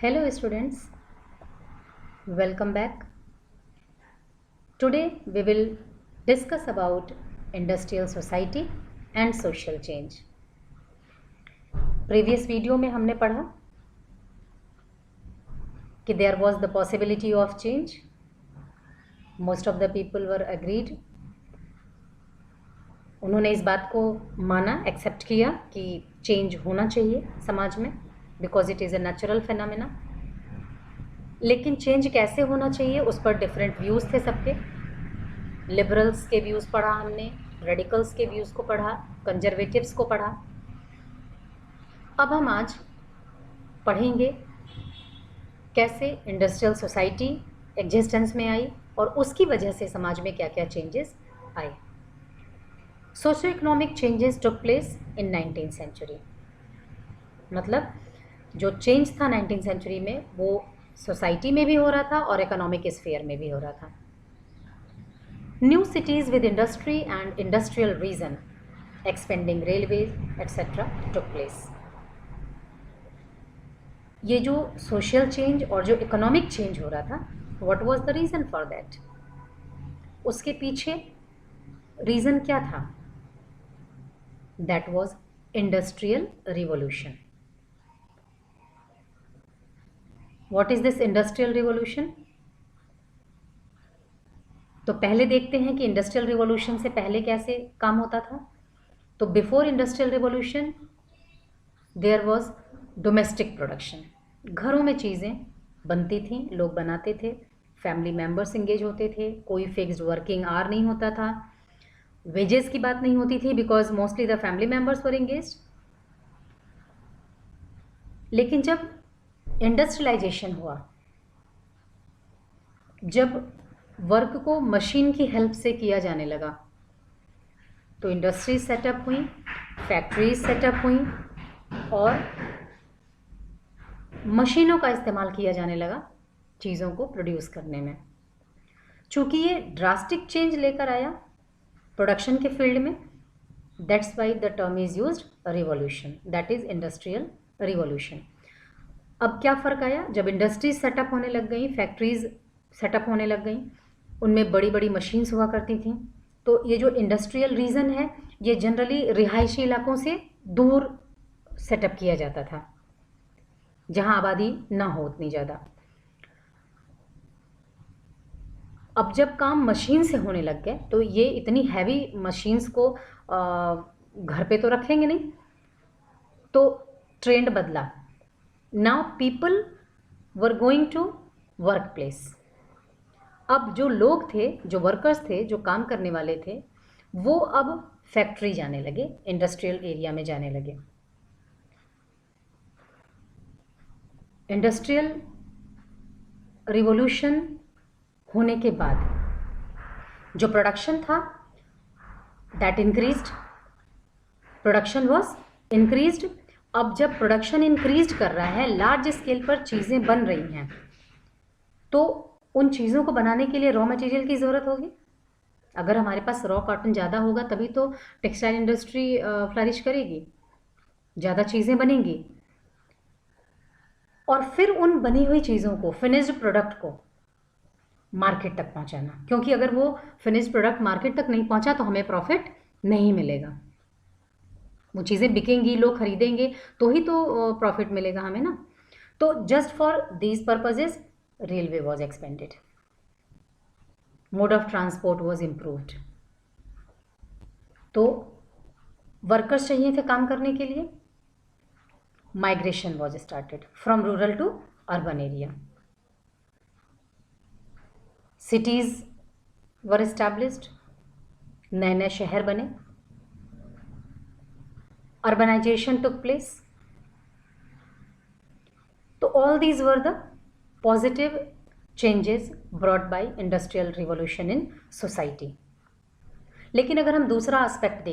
Hello students, welcome back. Today we will discuss about industrial society and social change. Previous video में हमने पढ़ा कि there was the possibility of change. Most of the people were agreed. उन्होंने इस बात को माना, accept किया कि चेंज होना चाहिए समाज में because it is a natural phenomena. लेकिन चेंज कैसे होना चाहिए उस पर डिफरेंट व्यूज़ थे सबके. लिबरल्स के व्यूज़ पढ़ा हमने, रेडिकल्स के व्यूज़ को पढ़ा, कंजर्वेटिव्स को पढ़ा. अब हम आज पढ़ेंगे कैसे इंडस्ट्रियल सोसाइटी एग्जिस्टेंस में आई और उसकी वजह से समाज में क्या क्या चेंजेस आए. Socio economic changes took place in 19th century. मतलब जो चेंज था 19th सेंचुरी में वो सोसाइटी में भी हो रहा था और इकोनॉमिक स्फीयर में भी हो रहा था. New cities with industry and industrial region expanding railways etcetera took place. ये जो सोशल चेंज और जो इकोनॉमिक चेंज हो रहा था, what was the reason for that? उसके पीछे रीज़न क्या था? That was industrial revolution. What is this industrial revolution? तो पहले देखते हैं कि इंडस्ट्रियल रिवॉल्यूशन से पहले कैसे काम होता था. तो before industrial revolution there was domestic production. घरों में चीज़ें बनती थीं, लोग बनाते थे, फैमिली मेम्बर्स इंगेज होते थे, कोई फिक्स्ड वर्किंग आवर नहीं होता था, वेजेस की बात नहीं होती थी because mostly the family members were engage. लेकिन जब इंडस्ट्रियलाइजेशन हुआ, जब वर्क को मशीन की हेल्प से किया जाने लगा, तो इंडस्ट्रीज सेटअप हुई, फैक्ट्रीज सेटअप हुई और मशीनों का इस्तेमाल किया जाने लगा चीज़ों को प्रोड्यूस करने में. चूँकि ये ड्रास्टिक चेंज लेकर आया प्रोडक्शन के फील्ड में, that's why the term is used revolution, that is industrial revolution. अब क्या फ़र्क आया? जब इंडस्ट्रीज सेटअप होने लग गई, फैक्ट्रीज सेटअप होने लग गई, उनमें बड़ी बड़ी मशीन्स हुआ करती थी. तो ये जो इंडस्ट्रियल रीजन है ये जनरली रिहायशी इलाकों से दूर सेटअप किया जाता था जहाँ आबादी ना हो उतनी ज़्यादा. अब जब काम मशीन से होने लग गए तो ये इतनी हैवी मशीन्स को घर पे तो रखेंगे नहीं, तो ट्रेंड बदला. Now people were going to work place. अब जो लोग थे, जो वर्कर्स थे, जो काम करने वाले थे, वो अब फैक्ट्री जाने लगे, इंडस्ट्रियल एरिया में जाने लगे. इंडस्ट्रियल रिवॉल्यूशन होने के बाद जो प्रोडक्शन था that increased, production was increased. अब जब प्रोडक्शन इंक्रीज कर रहा है, लार्ज स्केल पर चीज़ें बन रही हैं, तो उन चीज़ों को बनाने के लिए रॉ मटेरियल की ज़रूरत होगी. अगर हमारे पास रॉ कॉटन ज़्यादा होगा तभी तो टेक्सटाइल इंडस्ट्री फ्लरिश करेगी, ज़्यादा चीज़ें बनेंगी. और फिर उन बनी हुई चीज़ों को, फिनिश्ड प्रोडक्ट को मार्केट तक पहुंचाना, क्योंकि अगर वो फिनिश्ड प्रोडक्ट मार्केट तक नहीं पहुंचा तो हमें प्रॉफिट नहीं मिलेगा. वो चीज़ें बिकेंगी, लोग खरीदेंगे तो ही तो प्रॉफिट मिलेगा हमें ना. तो just for these purposes railway was expanded, mode of transport was improved. तो वर्कर्स चाहिए थे काम करने के लिए. Migration was started from rural to urban area. Cities were established, नए नए शहर बने. Urbanization took place. तो all these were the positive changes brought by industrial revolution in society. लेकिन अगर हम दूसरा एस्पेक्ट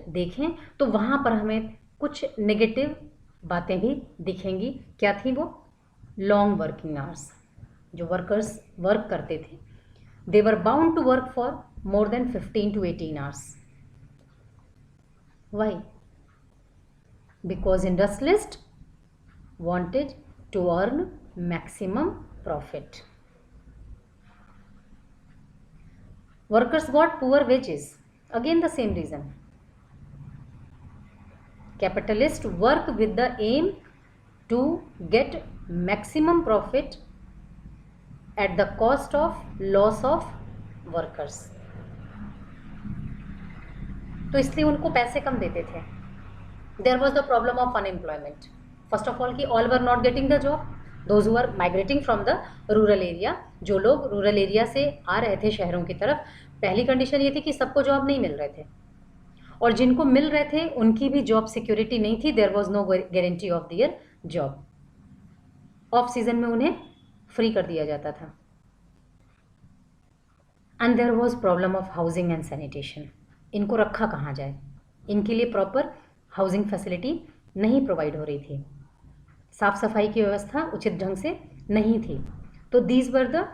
देखें, तो वहाँ पर हमें कुछ नेगेटिव बातें भी दिखेंगी. क्या थी वो? Long working hours. जो वर्कर्स वर्क करते थे, they were bound to work for more than 15 to 18 hours. Why? Because industrialist wanted to earn maximum profit. Workers got poor wages. Again the same reason. Capitalists work with the aim to get maximum profit at the cost of loss of workers. तो इसलिए उनको पैसे कम देते थे. There was the problem of unemployment. First of all कि all were not getting the job, those who are migrating from the rural area, जो लोग rural area से आ रहे थे शहरों की तरफ, पहली कंडीशन ये थी कि सबको जॉब नहीं मिल रहे थे, और जिनको मिल रहे थे उनकी भी जॉब सिक्योरिटी नहीं थी. There was no guarantee of their job. Off season में उन्हें फ्री कर दिया जाता था. And there was problem of housing and sanitation. इनको रखा कहाँ जाए, इनके लिए प्रॉपर हाउसिंग फैसिलिटी नहीं प्रोवाइड हो रही थी, साफ सफाई की व्यवस्था उचित ढंग से नहीं थी. तो these were the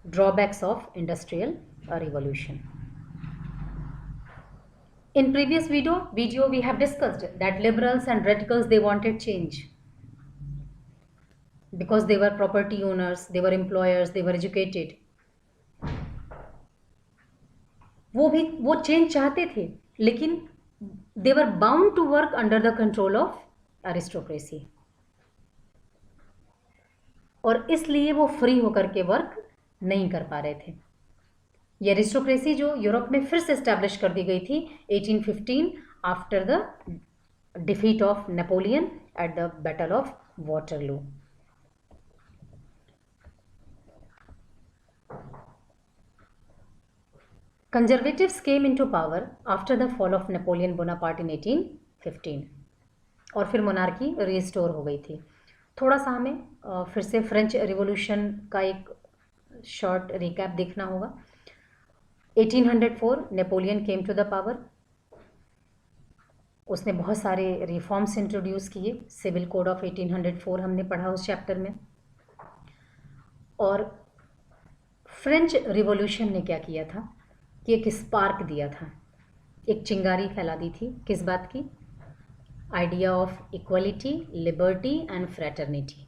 drawbacks of industrial revolution. In previous video we have discussed that liberals and radicals, they wanted change because they were property owners, they were employers, they were educated. वो change चाहते थे, लेकिन they were bound to work under the control of aristocracy, और इसलिए वो free होकर के work नहीं कर पा रहे थे. ये एरिस्टोक्रेसी जो यूरोप में फिर से एस्टैब्लिश कर दी गई थी 1815 after the defeat of Napoleon at the battle of Waterloo. Conservatives came into power after the fall of Napoleon Bonaparte in 1815, और फिर मोनार्की रिस्टोर हो गई थी. थोड़ा सा हमें फिर से फ्रेंच रिवॉल्यूशन का एक शॉर्ट रिकैप देखना होगा. 1804 Napoleon came to the power. उसने बहुत सारे रिफॉर्म्स इंट्रोड्यूस किए. सिविल कोड ऑफ 1804 हमने पढ़ा उस चैप्टर में. और फ्रेंच रिवॉल्यूशन ने क्या किया था कि एक स्पार्क दिया था, एक चिंगारी फैला दी थी. किस बात की? Idea of equality, liberty and fraternity.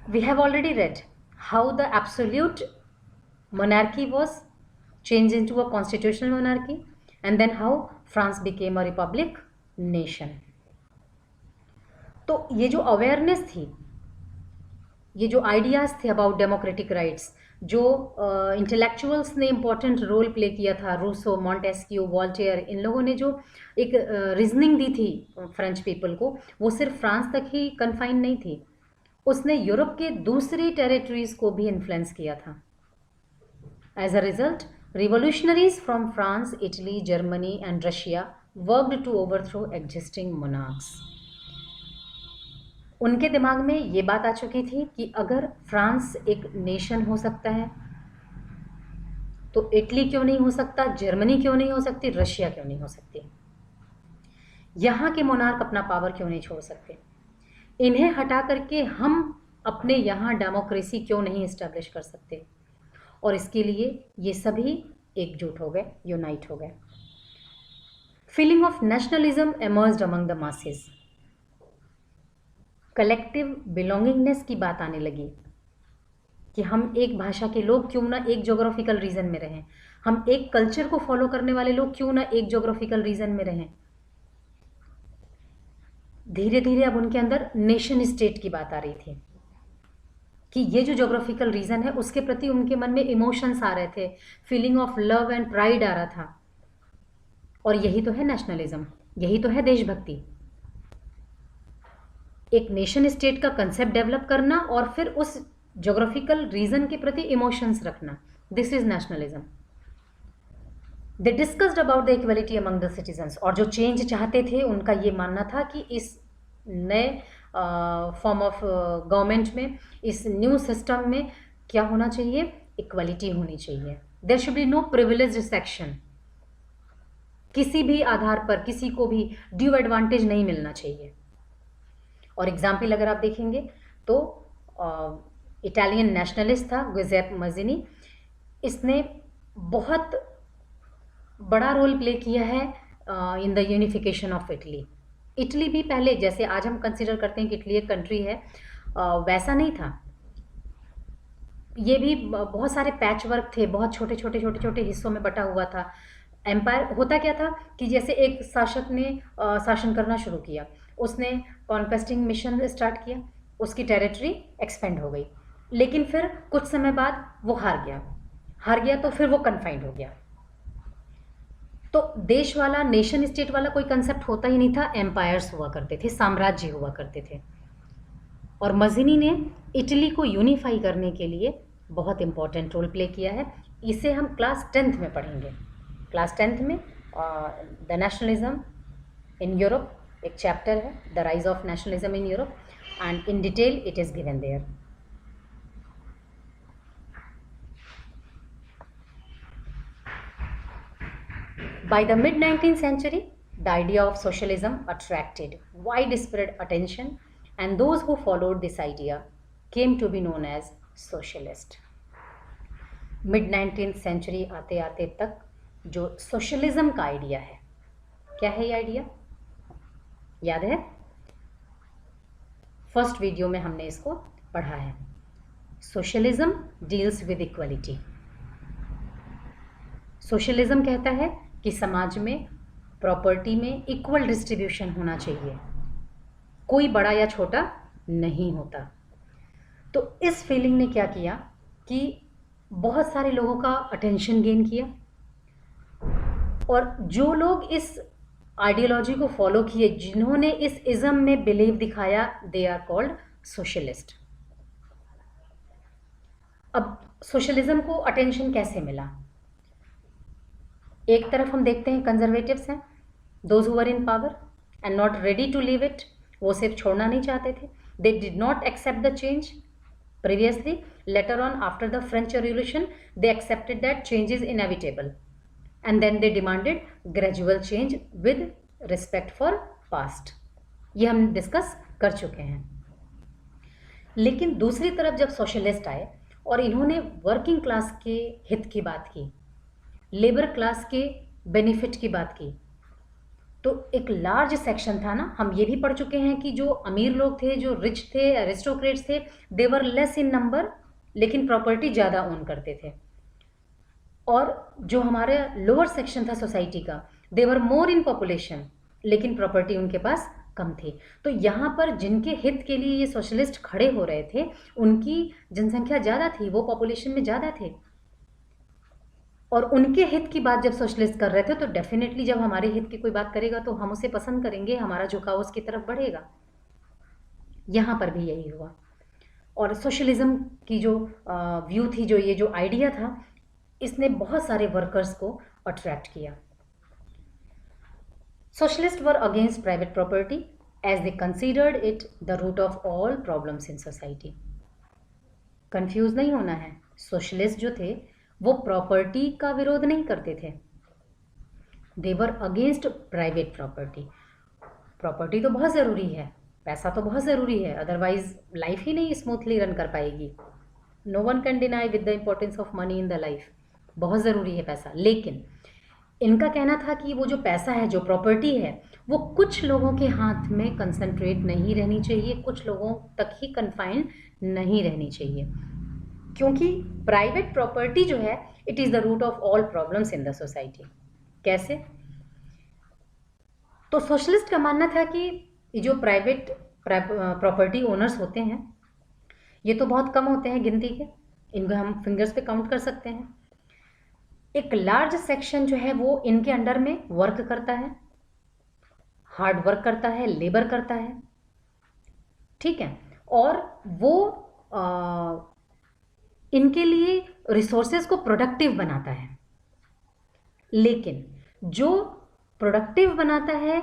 We have already read how the absolute monarchy was changed into a constitutional monarchy, and then how France became a republic nation. तो ये जो अवेयरनेस थी, ये जो आइडियाज़ थे अबाउट डेमोक्रेटिक राइट्स, जो intellectuals ने important role play किया था, रूसो, मॉन्टेस्क्यू, वॉल्टेयर, इन लोगों ने जो एक रीजनिंग दी थी फ्रेंच पीपल को, वो सिर्फ फ्रांस तक ही कन्फाइन नहीं थी, उसने यूरोप के दूसरी टेरिटरीज को भी इन्फ्लुएंस किया था. As a result, revolutionaries from France, Italy, Germany and Russia worked to overthrow existing monarchs. उनके दिमाग में ये बात आ चुकी थी कि अगर फ्रांस एक नेशन हो सकता है तो इटली क्यों नहीं हो सकता, जर्मनी क्यों नहीं हो सकती, रशिया क्यों नहीं हो सकती. यहाँ के मोनार्क अपना पावर क्यों नहीं छोड़ सकते, इन्हें हटा करके हम अपने यहाँ डेमोक्रेसी क्यों नहीं इस्टेब्लिश कर सकते. और इसके लिए ये सभी एकजुट हो गए, यूनाइट हो गए. Feeling of nationalism emerged among the masses. Collective belongingness की बात आने लगी कि हम एक भाषा के लोग क्यों ना एक ज्योग्राफिकल रीजन में रहें, हम एक कल्चर को फॉलो करने वाले लोग क्यों ना एक ज्योग्राफिकल रीजन में रहें. धीरे धीरे अब उनके अंदर नेशन स्टेट की बात आ रही थी कि ये जो ज्योग्राफिकल रीजन है उसके प्रति उनके मन में इमोशंस आ रहे थे, feeling of love and pride आ रहा था. और यही तो है नेशनलिज्म, यही तो है देशभक्ति. एक नेशन स्टेट का कंसेप्ट डेवलप करना और फिर उस ज्योग्राफिकल रीजन के प्रति इमोशंस रखना, this is nationalism. They discussed about the equality among the citizens. और जो चेंज चाहते थे उनका ये मानना था कि इस नए फॉर्म ऑफ गवर्नमेंट में, इस न्यू सिस्टम में क्या होना चाहिए, इक्वलिटी होनी चाहिए. There should be no privileged section. किसी भी आधार पर किसी को भी ड्यू एडवांटेज नहीं मिलना चाहिए. और एग्जाम्पल अगर आप देखेंगे तो इटालियन नेशनलिस्ट था गुज़ेप मज़िनी. इसने बहुत बड़ा रोल प्ले किया है in the unification of Italy. Italy भी पहले, जैसे आज हम कंसिडर करते हैं कि इटली एक कंट्री है, वैसा नहीं था। ये भी बहुत सारे पैच वर्क थे, बहुत छोटे छोटे छोटे छोटे हिस्सों में बटा हुआ था। एम्पायर होता क्या था कि जैसे एक शासक ने शासन करना शुरू किया, उसने कॉन्क्वेस्टिंग मिशन स्टार्ट किया, उसकी टेरिटरी एक्सपेंड हो गई, लेकिन फिर कुछ समय बाद वो हार गया तो फिर वो कन्फाइंड हो गया। तो देश वाला, नेशन स्टेट वाला कोई कंसेप्ट होता ही नहीं था, एम्पायर्स हुआ करते थे, साम्राज्य हुआ करते थे। और मज़िनी ने इटली को यूनिफाई करने के लिए बहुत इंपॉर्टेंट रोल प्ले किया है। इसे हम क्लास 10th में पढ़ेंगे। क्लास 10th में द नेशनलिज्म इन यूरोप एक चैप्टर है, the rise of nationalism in Europe, and in detail it is given there. By the mid-19th century, the idea of socialism attracted widespread attention, and those who followed this idea came to be known as socialist. Mid-19th century आते आते तक जो socialism का idea है, क्या है ये idea, याद है? फर्स्ट वीडियो में हमने इसको पढ़ा है। Socialism deals with equality. Socialism कहता है कि समाज में प्रॉपर्टी में इक्वल डिस्ट्रीब्यूशन होना चाहिए, कोई बड़ा या छोटा नहीं होता। तो इस फीलिंग ने क्या किया कि बहुत सारे लोगों का अटेंशन गेन किया, और जो लोग इस आइडियोलॉजी को फॉलो किए, जिन्होंने इस इज्म में बिलीव दिखाया, दे आर कॉल्ड सोशलिस्ट। अब सोशलिज्म को अटेंशन कैसे मिला? एक तरफ हम देखते हैं कंजर्वेटिव्स हैं, those who are in power and not ready to leave it, वो सिर्फ छोड़ना नहीं चाहते थे। They did not accept the change previously, later on after the French revolution they accepted that change is inevitable, and then they demanded gradual change with respect for past. ये हम discuss कर चुके हैं। लेकिन दूसरी तरफ जब सोशलिस्ट आए और इन्होंने वर्किंग क्लास के हित की बात की, लेबर क्लास के बेनिफिट की बात की, तो एक लार्ज सेक्शन था ना, हम ये भी पढ़ चुके हैं कि जो अमीर लोग थे, जो रिच थे, एरिस्टोक्रेट्स थे, they were less in number, लेकिन प्रॉपर्टी ज़्यादा ओन करते थे। और जो हमारे लोअर सेक्शन था सोसाइटी का, दे वर मोर इन पॉपुलेशन, लेकिन प्रॉपर्टी उनके पास कम थी। तो यहाँ पर जिनके हित के लिए ये सोशलिस्ट खड़े हो रहे थे, उनकी जनसंख्या ज़्यादा थी, वो पॉपुलेशन में ज़्यादा थे, और उनके हित की बात जब सोशलिस्ट कर रहे थे, तो डेफिनेटली जब हमारे हित की कोई बात करेगा तो हम उसे पसंद करेंगे, हमारा झुकाव उसकी तरफ बढ़ेगा। यहाँ पर भी यही हुआ। और सोशलिज्म की जो व्यू थी, जो ये जो आइडिया था, इसने बहुत सारे वर्कर्स को अट्रैक्ट किया। Socialist were against private property as they considered it the root of all problems in society. Confuse नहीं होना है, सोशलिस्ट जो थे वो प्रॉपर्टी का विरोध नहीं करते थे, they were against private property. Property तो बहुत ज़रूरी है, पैसा तो बहुत ज़रूरी है, अदरवाइज लाइफ ही नहीं स्मूथली रन कर पाएगी। No one can deny with the importance of money in the life, बहुत ज़रूरी है पैसा। लेकिन इनका कहना था कि वो जो पैसा है, जो प्रॉपर्टी है, वो कुछ लोगों के हाथ में कंसंट्रेट नहीं रहनी चाहिए, कुछ लोगों तक ही कन्फाइंड नहीं रहनी चाहिए, क्योंकि प्राइवेट प्रॉपर्टी जो है, it is the root of all problems in the society. कैसे? तो सोशलिस्ट का मानना था कि ये जो प्राइवेट प्रॉपर्टी ओनर्स होते हैं, ये तो बहुत कम होते हैं गिनती के, इनको हम फिंगर्स पे काउंट कर सकते हैं। एक लार्ज सेक्शन जो है वो इनके अंडर में वर्क करता है, हार्ड वर्क करता है, लेबर करता है, ठीक है, और वो इनके लिए रिसोर्सेज को प्रोडक्टिव बनाता है। लेकिन जो प्रोडक्टिव बनाता है,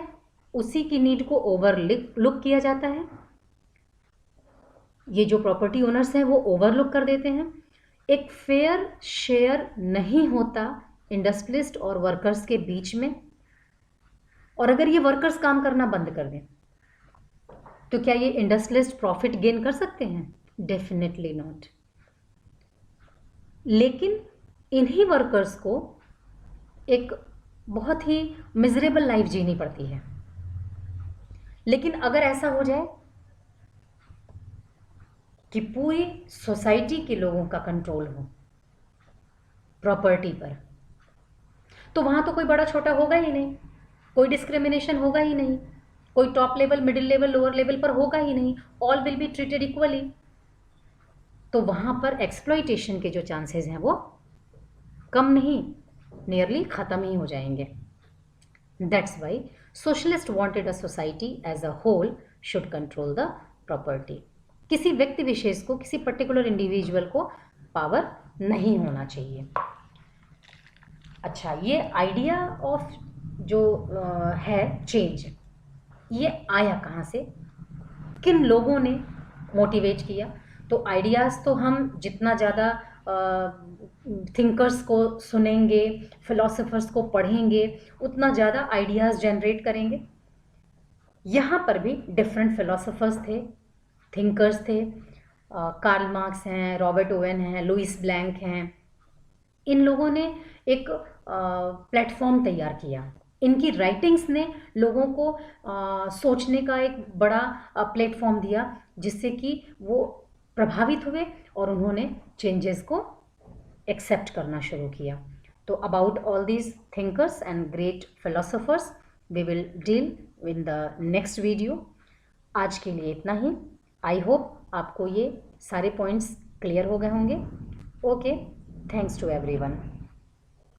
उसी की नीड को ओवरलुक किया जाता है। ये जो प्रॉपर्टी ओनर्स हैं वो ओवरलुक कर देते हैं। एक फेयर शेयर नहीं होता इंडस्ट्रियलिस्ट और वर्कर्स के बीच में। और अगर ये वर्कर्स काम करना बंद कर दें, तो क्या ये इंडस्ट्रियलिस्ट प्रॉफिट गेन कर सकते हैं? Definitely not. लेकिन इन्हीं वर्कर्स को एक बहुत ही मिजरेबल लाइफ जीनी पड़ती है। लेकिन अगर ऐसा हो जाए कि पूरी सोसाइटी के लोगों का कंट्रोल हो प्रॉपर्टी पर, तो वहां तो कोई बड़ा छोटा होगा ही नहीं, कोई डिस्क्रिमिनेशन होगा ही नहीं, कोई top level, middle level, lower level पर होगा ही नहीं, all will be treated equally. तो वहां पर एक्सप्लॉइटेशन के जो चांसेस हैं वो कम नहीं, नियरली खत्म ही हो जाएंगे। That's why socialist wanted a society as a whole should control the property. किसी व्यक्ति विशेष को, किसी पर्टिकुलर इंडिविजुअल को पावर नहीं होना चाहिए। अच्छा, ये आइडिया ऑफ जो है चेंज, ये आया कहाँ से, किन लोगों ने मोटिवेट किया? तो आइडियाज़ तो हम जितना ज़्यादा थिंकर्स को सुनेंगे, फिलोसोफर्स को पढ़ेंगे, उतना ज़्यादा आइडियाज़ जनरेट करेंगे। यहाँ पर भी डिफरेंट फिलोसोफर्स थे, थिंकर्स थे, कार्ल मार्क्स हैं, रॉबर्ट ओवेन हैं, लुइस ब्लैंक हैं। इन लोगों ने एक प्लेटफॉर्म तैयार किया। इनकी राइटिंग्स ने लोगों को सोचने का एक बड़ा प्लेटफॉर्म दिया, जिससे कि वो प्रभावित हुए और उन्होंने चेंजेस को एक्सेप्ट करना शुरू किया। तो about all these thinkers and great philosophers we will deal in the next video. आज के लिए इतना ही। आई होप आपको ये सारे पॉइंट्स क्लियर हो गए होंगे। Okay, thanks to everyone.